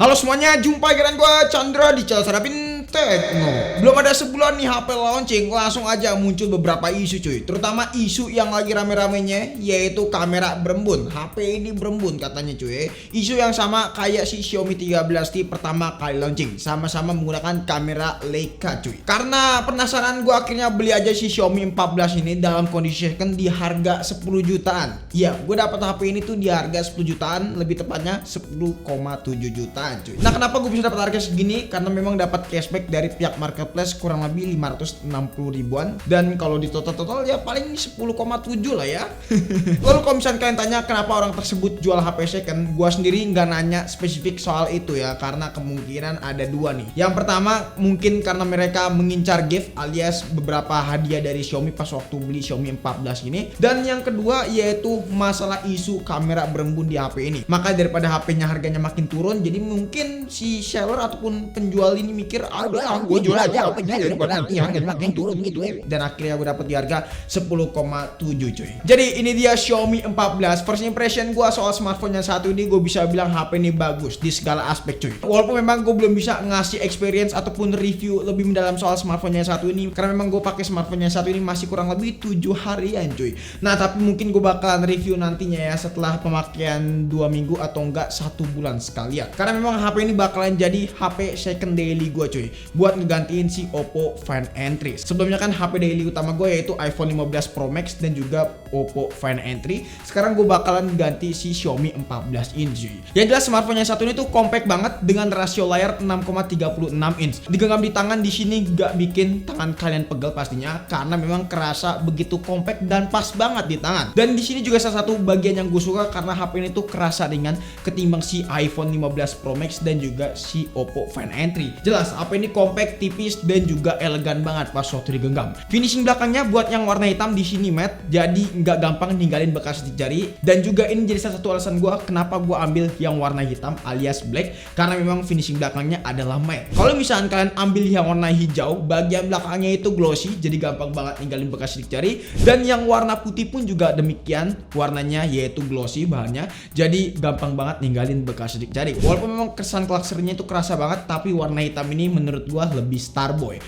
Halo semuanya, jumpa dengan gua Chandra di channel Sarapin Tekno. Belum ada sebulan nih HP launching, langsung aja muncul beberapa isu cuy. Terutama isu yang lagi rame-ramenya, yaitu kamera berembun. HP ini berembun katanya cuy. Isu yang sama kayak si Xiaomi 13T pertama kali launching, sama-sama menggunakan kamera Leica cuy. Karena penasaran, gua akhirnya beli aja si Xiaomi 14 ini dalam kondisi second di harga 10 jutaan. Iya, gua dapat HP ini tuh di harga 10 jutaan, lebih tepatnya 10,7 jutaan cuy. Nah, kenapa gue bisa dapat harga segini? Karena memang dapat cashback dari pihak marketplace kurang lebih 560 ribuan, dan kalau di total ya paling 10,7 lah ya. Lalu kalau misalnya kalian tanya kenapa orang tersebut jual HP second, gue sendiri nggak nanya spesifik soal itu ya, karena kemungkinan ada dua nih. Yang pertama mungkin karena mereka mengincar gift alias beberapa hadiah dari Xiaomi pas waktu beli Xiaomi 14 ini, dan yang kedua yaitu masalah isu kamera berembun di HP ini. Maka daripada HP-nya harganya makin turun, jadi mungkin si seller ataupun penjual ini mikir, gue jual aja HP-nya daripada harganya makin turun gitu ya. Dan akhirnya gue dapet di harga 10,7 cuy. Jadi ini dia Xiaomi 14. First impression gue soal smartphone yang satu ini, gue bisa bilang HP ini bagus di segala aspek cuy. Walaupun memang gue belum bisa ngasih experience ataupun review lebih mendalam soal smartphone yang satu ini, karena memang gue pakai smartphone yang satu ini masih kurang lebih 7 harian cuy. Nah, tapi mungkin gue bakalan review nantinya ya setelah pemakaian 2 minggu atau enggak 1 bulan sekalian. Karena memang HP ini bakalan jadi HP second daily gue cuy, buat ngegantiin si Oppo Find N3. Sebelumnya kan HP daily utama gue yaitu iPhone 15 Pro Max dan juga Oppo Find N3. Sekarang gue bakalan ganti si Xiaomi 14 inch cuy. Yang jelas smartphone yang satu ini tuh compact banget dengan rasio layar 6,36 inch. Digenggam di tangan di sini gak bikin tangan kalian pegel pastinya, karena memang kerasa begitu compact dan pas banget di tangan. Dan di sini juga salah satu bagian yang gue suka karena HP ini tuh kerasa ringan ketimbang si iPhone 15 Pro Max dan juga si Oppo Find N3. Jelas HP ini compact, tipis dan juga elegan banget pas waktu digenggam. Finishing belakangnya buat yang warna hitam di sini matte, jadi nggak gampang ninggalin bekas di jari. Dan juga ini jadi salah satu alasan gue kenapa gue ambil yang warna hitam alias black, karena memang finishing belakangnya adalah matte. Kalau misalnya kalian ambil yang warna hijau, bagian belakangnya itu glossy, jadi gampang banget ninggalin bekas di jari. Dan yang warna putih pun juga demikian, warnanya yaitu glossy bahannya, jadi gampang banget ninggalin bekas di jari. Walaupun memang kesan klaksernya itu kerasa banget, tapi warna hitam ini menurut gua lebih Starboy.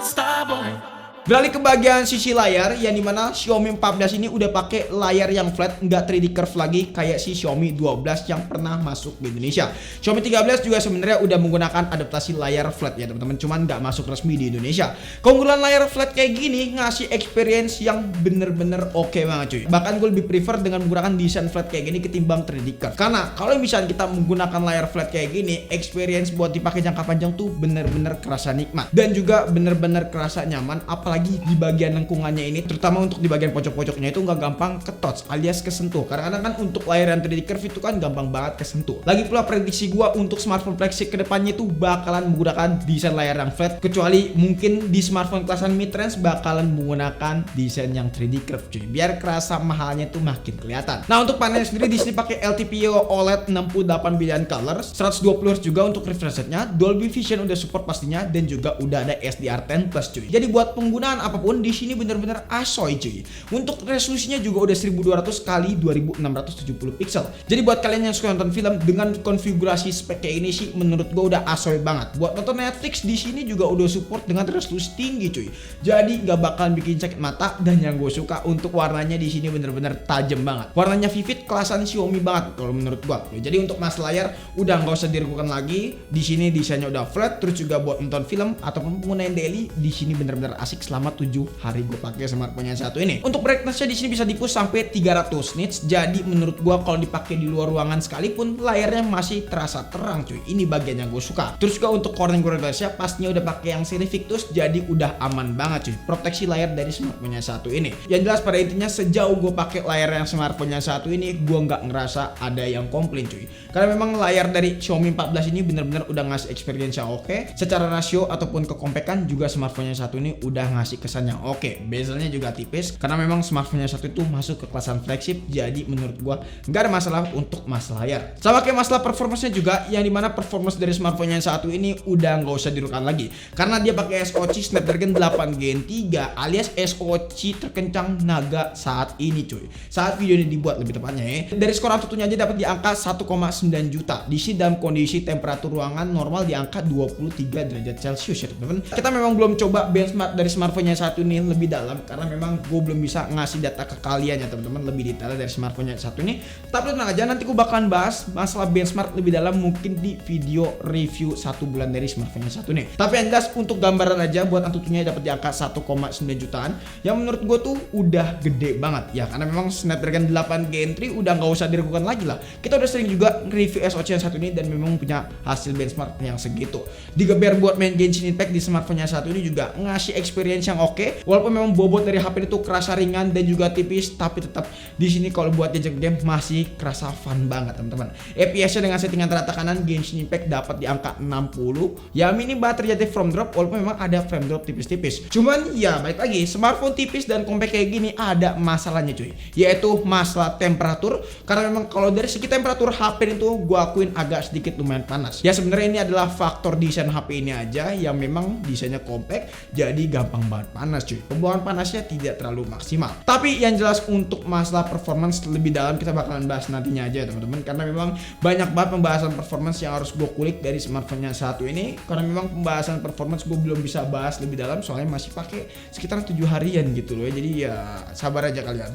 Starboy. Beralih ke bagian sisi layar, yang dimana Xiaomi 14 ini udah pakai layar yang flat, nggak 3D curve lagi kayak si Xiaomi 12 yang pernah masuk di Indonesia. Xiaomi 13 juga sebenarnya udah menggunakan adaptasi layar flat ya teman-teman, cuman nggak masuk resmi di Indonesia. Keunggulan layar flat kayak gini ngasih experience yang bener-bener oke banget cuy. Bahkan gue lebih prefer dengan menggunakan desain flat kayak gini ketimbang 3D curve. Karena kalau misalnya kita menggunakan layar flat kayak gini, experience buat dipakai jangka panjang tuh bener-bener kerasa nikmat dan juga bener-bener kerasa nyaman. Apalagi di bagian lengkungannya ini, terutama untuk di bagian pojok-pojoknya itu nggak gampang ketouch alias kesentuh. Karena kan untuk layar yang 3D curve itu kan gampang banget kesentuh. Lagi pula prediksi gua untuk smartphone flagship kedepannya itu bakalan menggunakan desain layar yang flat, kecuali mungkin di smartphone kelasan mid range bakalan menggunakan desain yang 3D curve cuy, biar kerasa mahalnya tuh makin kelihatan. Nah, untuk panel sendiri di sini pakai LTPO OLED 68 billion colors, 120 Hz juga untuk refresh rate-nya, Dolby Vision udah support pastinya, dan juga udah ada SDR10 plus cuy. Jadi buat penggunaan apapun di sini bener-bener asoy cuy. Untuk resolusinya juga udah 1200 kali 2670 pixel. Jadi buat kalian yang suka nonton film dengan konfigurasi spek kayak ini sih menurut gua udah asoy banget. Buat nonton Netflix di sini juga udah support dengan resolusi tinggi cuy. Jadi nggak bakalan bikin sakit mata, dan yang gue suka untuk warnanya di sini bener-bener tajam banget. Warnanya vivid, kelasan Xiaomi banget kalau menurut gua. Jadi untuk mas layar udah nggak usah diragukan lagi. Di sini desainnya udah flat, terus juga buat nonton film ataupun penggunaan daily di sini bener-bener asik selama 7 hari gue pakai smartphone yang satu ini. Untuk brightness-nya di sini bisa di-push sampai 300 nits. Jadi menurut gua kalau dipakai di luar ruangan sekalipun layarnya masih terasa terang cuy. Ini bagian yang gue suka. Terus juga untuk corning glass-nya pastinya udah pakai yang seri Victus, jadi udah aman banget cuy. Proteksi layar dari smartphone yang satu ini. Yang jelas pada intinya sejauh gue pakai layar yang smartphone yang satu ini, gue nggak ngerasa ada yang komplain cuy. Karena memang layar dari Xiaomi 14 ini bener-bener udah ngasih experience yang oke. Secara rasio ataupun kekompakan juga smartphone yang satu ini udah ngasih kesan yang oke. Bezelnya juga tipis karena memang smartphone yang satu itu masuk ke kelasan flagship, jadi menurut gua nggak ada masalah untuk masalah layar. Sama kayak masalah performance-nya juga, yang dimana performance dari smartphone yang satu ini udah nggak usah dirukan lagi karena dia pakai SoC Snapdragon 8 Gen 3 alias SoC terkencang naga saat ini cuy. Saat video ini dibuat lebih tepatnya ya. Dari skor Antutunya aja dapat di angka 1,9 juta. Di sini dalam kondisi temperatur ruangan normal di angka 23 derajat Celcius ya teman-teman. Kita memang belum coba benchmark dari smartphone yang satu ini lebih dalam karena memang gue belum bisa ngasih data ke kalian ya teman-teman lebih detail dari smartphone yang satu ini. Tapi tenang aja, nanti gue bakalan bahas masalah benchmark lebih dalam mungkin di video review 1 bulan dari smartphone yang satu nih. Tapi yang jelas untuk gambaran aja buat Antutunya dapat di angka 1,9 jutaan yang menurut gue tuh udah gede banget ya, karena memang Snapdragon 8 Gen 3 udah nggak usah diragukan lagi lah. Kita udah sering juga review SoC yang satu ini dan memang punya hasil benchmark yang segitu. Digeber buat main Genshin Impact di smartphone yang satu ini juga ngasih experience yang oke, walaupun memang bobot dari HP itu kerasa ringan dan juga tipis, tapi tetap di sini kalau buat jajak game masih kerasa fun banget teman-teman. FPS-nya dengan settingan rata kanan Genshin Impact dapat di angka 60. Ya minim banget terjadi frame drop, walaupun memang ada frame drop tipis-tipis. Cuman ya balik lagi, smartphone tipis dan compact kayak gini ada masalahnya cuy, yaitu masalah temperatur. Karena memang kalau dari segi temperatur HP itu gua akuin agak sedikit lumayan panas. Ya sebenarnya ini adalah faktor desain HP ini aja yang memang desainnya compact, jadi gampang banget panas cuy. Pembawaan panasnya tidak terlalu maksimal. Tapi yang jelas untuk masalah performance lebih dalam kita bakalan bahas nantinya aja teman-teman, karena memang banyak banget pembahasan performance yang harus gue kulik dari smartphone yang satu ini. Karena memang pembahasan performance gue belum bisa bahas lebih dalam soalnya masih pakai sekitar 7 harian gitu loh ya. Jadi ya sabar aja kalian.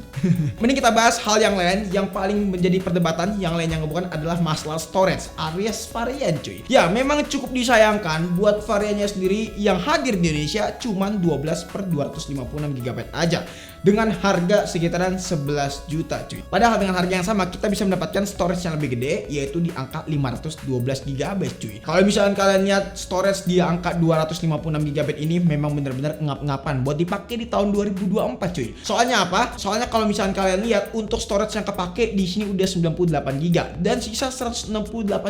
Mending kita bahas hal yang lain yang paling menjadi perdebatan. Yang lain yang bukan adalah masalah storage alias varian cuy. Ya memang cukup disayangkan buat variannya sendiri yang hadir di Indonesia cuman 12 per 256 GB aja dengan harga sekitaran 11 juta cuy. Padahal dengan harga yang sama kita bisa mendapatkan storage yang lebih gede, yaitu di angka 512 GB cuy. Kalau misalkan kalian lihat storage di angka 256 GB ini memang bener-bener ngap-ngapan buat dipakai di tahun 2024 cuy. Soalnya apa? Soalnya kalau misalkan kalian lihat untuk storage yang kepake di sini udah 98 GB dan sisa 168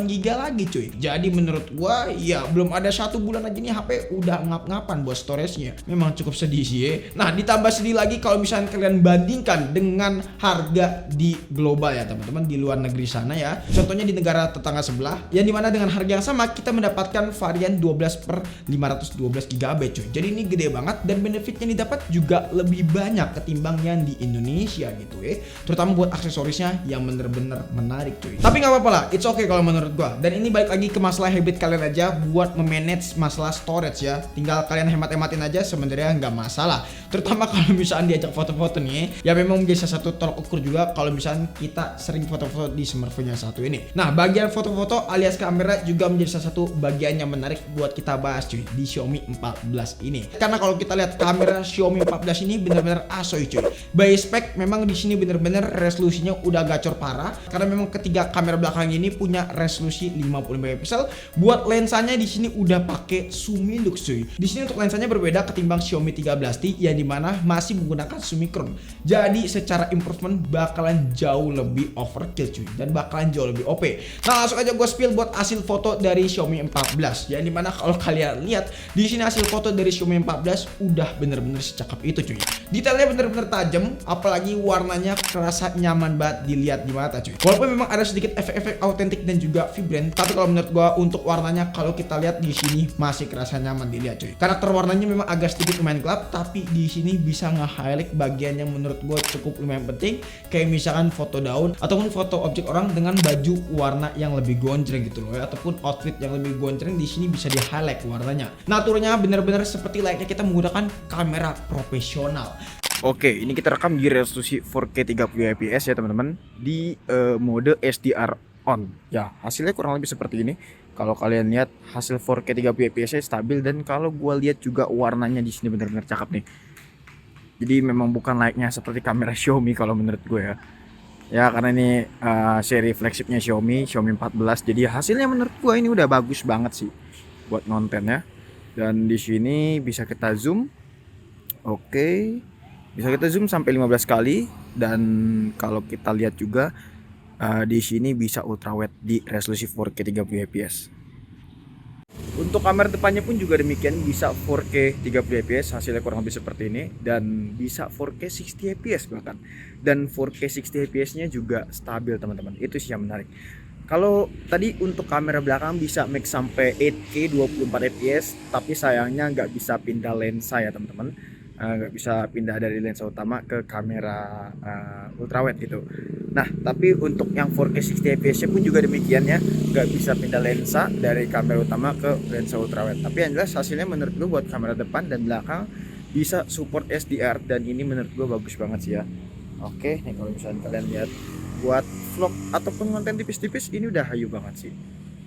GB lagi cuy. Jadi menurut gua ya belum ada 1 bulan aja nih HP udah ngap-ngapan buat storage-nya. Memang cukup sedih sih ya. Nah ditambah sedih lagi kalau misalnya kalian bandingkan dengan harga di global ya teman-teman, di luar negeri sana ya. Contohnya di negara tetangga sebelah yang dimana dengan harga yang sama kita mendapatkan varian 12 per 512 GB cuy. Jadi ini gede banget dan benefitnya didapat juga lebih banyak ketimbang yang di Indonesia gitu ya. Terutama buat aksesorisnya yang bener-bener menarik cuy. Tapi nggak apa-apa lah, it's okay kalau menurut gua. Dan ini balik lagi ke masalah habit kalian aja buat memanage masalah storage ya. Tinggal kalian hemat-hematin aja sebenarnya nggak masalah. Terutama kalau misalnya diajak foto-foto nih ya, memang menjadi salah satu tolak ukur juga kalau misalnya kita sering foto-foto di smartphone yang satu ini. Nah bagian foto-foto alias kamera juga menjadi salah satu bagian yang menarik buat kita bahas cuy di Xiaomi 14 ini. Karena kalau kita lihat kamera Xiaomi 14 ini bener-bener asoy cuy. By spec memang di sini bener-bener resolusinya udah gacor parah, karena memang ketiga kamera belakang ini punya resolusi 50 megapiksel. Buat lensanya di sini udah pakai Sumilux cuy. Di sini untuk lensanya berbeda ketimbang Xiaomi 13T yang dimana masih menggunakan Summicron. Jadi secara improvement bakalan jauh lebih overkill cuy dan bakalan jauh lebih OP. Nah langsung aja gue spill buat hasil foto dari Xiaomi 14. Yang dimana kalau kalian lihat di sini hasil foto dari Xiaomi 14 udah bener-bener secakep itu cuy. Detailnya bener-bener tajam, apalagi warnanya kerasa nyaman banget dilihat di mata cuy. Walaupun memang ada sedikit efek-efek autentik dan juga vibran, tapi kalau menurut gue untuk warnanya kalau kita lihat di sini masih kerasa nyaman dilihat cuy. Karakter warnanya memang agak sedikit lumayan gelap, tapi di sini bisa nge-highlight bagian yang menurut gue cukup lumayan penting, kayak misalkan foto daun ataupun foto objek orang dengan baju warna yang lebih gonjreng gitu loh ya, ataupun outfit yang lebih gonjreng di sini bisa di highlight warnanya. Naturnya bener-bener seperti layaknya kita menggunakan kamera profesional. Oke, ini kita rekam di resolusi 4K 30 fps ya teman-teman, di mode SDR on. Ya, hasilnya kurang lebih seperti ini. Kalau kalian lihat hasil 4K 30 fps stabil, dan kalau gua lihat juga warnanya di sini benar-benar cakep nih. Jadi memang bukan layaknya seperti kamera Xiaomi kalau menurut gue ya. Ya karena ini seri flagshipnya Xiaomi 14. Jadi hasilnya menurut gue ini udah bagus banget sih buat konten ya. Dan di sini bisa kita zoom. Oke. Bisa kita zoom sampai 15 kali, dan kalau kita lihat juga di sini bisa ultrawide di resolusi 4K 30 fps. Untuk kamera depannya pun juga demikian, bisa 4K 30 fps, hasilnya kurang lebih seperti ini, dan bisa 4K 60 fps bahkan. Dan 4K 60 fps-nya juga stabil teman-teman. Itu sih yang menarik. Kalau tadi untuk kamera belakang bisa max sampai 8K 24 fps, tapi sayangnya nggak bisa pindah lensa ya teman-teman. Nggak bisa pindah dari lensa utama ke kamera ultrawide gitu. Nah, tapi untuk yang 4K 60 fps pun juga demikian ya, nggak bisa pindah lensa dari kamera utama ke lensa ultrawide. Tapi yang jelas hasilnya menurut gue buat kamera depan dan belakang bisa support SDR, dan ini menurut gue bagus banget sih ya. Oke, nih kalau misalnya kalian lihat buat vlog ataupun konten tipis-tipis ini udah hayu banget sih.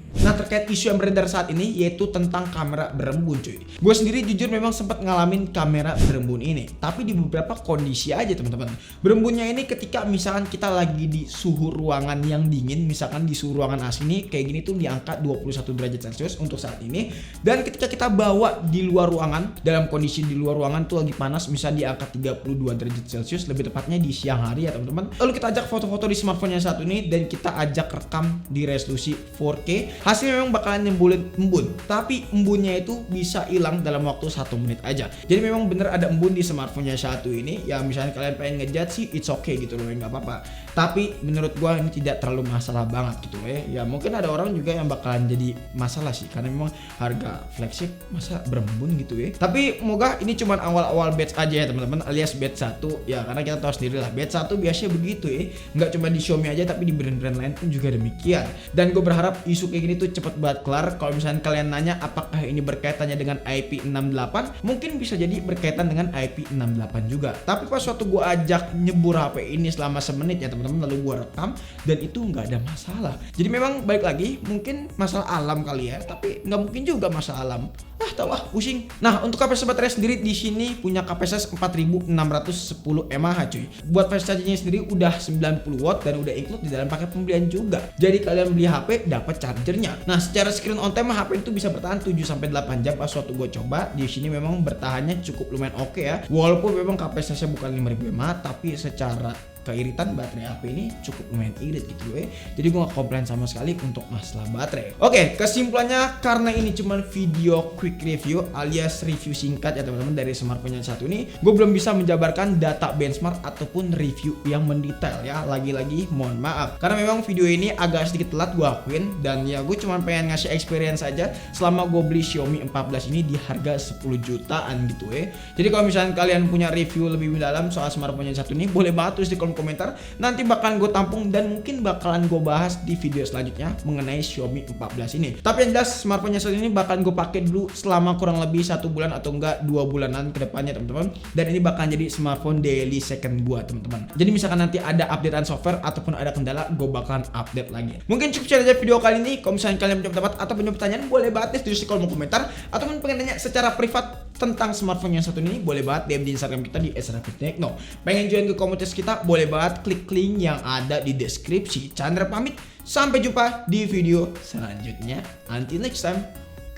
Nah, terkait isu yang beredar saat ini yaitu tentang kamera berembun cuy. Gue sendiri jujur memang sempat ngalamin kamera berembun ini, tapi di beberapa kondisi aja teman-teman. Berembunnya ini ketika misalkan kita lagi di suhu ruangan yang dingin, misalkan di suhu ruangan AC ini kayak gini tuh di angka 21 derajat Celcius untuk saat ini. Dan ketika kita bawa di luar ruangan, dalam kondisi di luar ruangan tuh lagi panas, misalnya di angka 32 derajat Celcius, lebih tepatnya di siang hari ya teman-teman. Lalu kita ajak foto-foto di smartphone yang satu ini dan kita ajak rekam di resolusi 4K. Hasilnya memang bakalan nyembulin embun, tapi embunnya itu bisa hilang dalam waktu 1 menit aja. Jadi memang bener ada embun di smartphone-nya satu ini. Ya misalnya kalian pengen ngejat sih, it's okay gitu loh, nggak apa-apa. Tapi menurut gua ini tidak terlalu masalah banget gitu ya. Ya mungkin ada orang juga yang bakalan jadi masalah sih, karena memang harga flagship masa berembun gitu ya. Tapi moga ini cuma awal-awal batch aja ya teman-teman, alias batch 1 ya, karena kita tahu sendiri lah batch 1 biasanya begitu ya. Nggak cuma di Xiaomi aja, tapi di brand-brand lain pun juga demikian. Dan gue berharap isu kayak gini tuh cepet banget kelar. Kalau misalnya kalian nanya apakah ini berkaitannya dengan IP68, mungkin bisa jadi berkaitan dengan IP68 juga. Tapi pas waktu gue ajak nyebur HP ini selama semenit ya teman-teman, lalu gue rekam dan itu nggak ada masalah. Jadi memang balik lagi mungkin masalah alam kali ya, tapi nggak mungkin juga masalah alam. Tahu pusing. Nah, untuk kapasitas baterai sendiri di sini punya kapasitas 4610 mAh cuy. Buat fast chargingnya sendiri udah 90 watt dan udah include di dalam paket pembelian juga. Jadi kalian beli HP dapat chargernya. Nah, secara screen on time HP itu bisa bertahan 7 sampai 8 jam pas waktu gue coba. Di sini memang bertahannya cukup lumayan oke ya. Walaupun memang kapasitasnya bukan 5000 mAh, tapi secara keiritan baterai HP ini cukup lumayan irit gitu ya. Jadi gue gak komplain sama sekali untuk masalah baterai. Oke, kesimpulannya karena ini cuma video quick review alias review singkat ya teman-teman dari smartphone yang satu ini, gue belum bisa menjabarkan data benchmark ataupun review yang mendetail ya. Lagi-lagi mohon maaf karena memang video ini agak sedikit telat gue akuin, dan ya gue cuma pengen ngasih experience aja selama gue beli Xiaomi 14 ini di harga 10 jutaan gitu ya. Jadi kalau misalnya kalian punya review lebih mendalam soal smartphone yang satu ini, boleh banget tulis di kolom komentar, nanti bakalan gue tampung dan mungkin bakalan gue bahas di video selanjutnya mengenai Xiaomi 14 ini. Tapi yang jelas smartphone saat ini bakalan gue pakai dulu selama kurang lebih 1 bulan atau enggak 2 bulanan ke depannya teman-teman, dan ini bakalan jadi smartphone daily second gue teman-teman. Jadi misalkan nanti ada updatean software ataupun ada kendala, gue bakalan update lagi. Mungkin cukup sekian aja video kali ini. Kalau misalnya kalian punya pendapat atau punya pertanyaan, boleh banget tulis di kolom komentar, ataupun pengen nanya secara privat tentang smartphone yang satu ini, boleh banget DM di Instagram kita di @rapidtechno. Pengen join ke komunitas kita, boleh banget klik link yang ada di deskripsi. Chandra pamit, sampai jumpa di video selanjutnya. Until next time,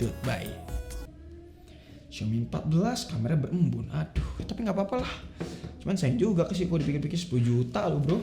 goodbye. Xiaomi 14 kamera berembun, aduh, tapi nggak apa-apa lah. Cuman sayang juga sih kalau dipikir-pikir 10 juta loh bro.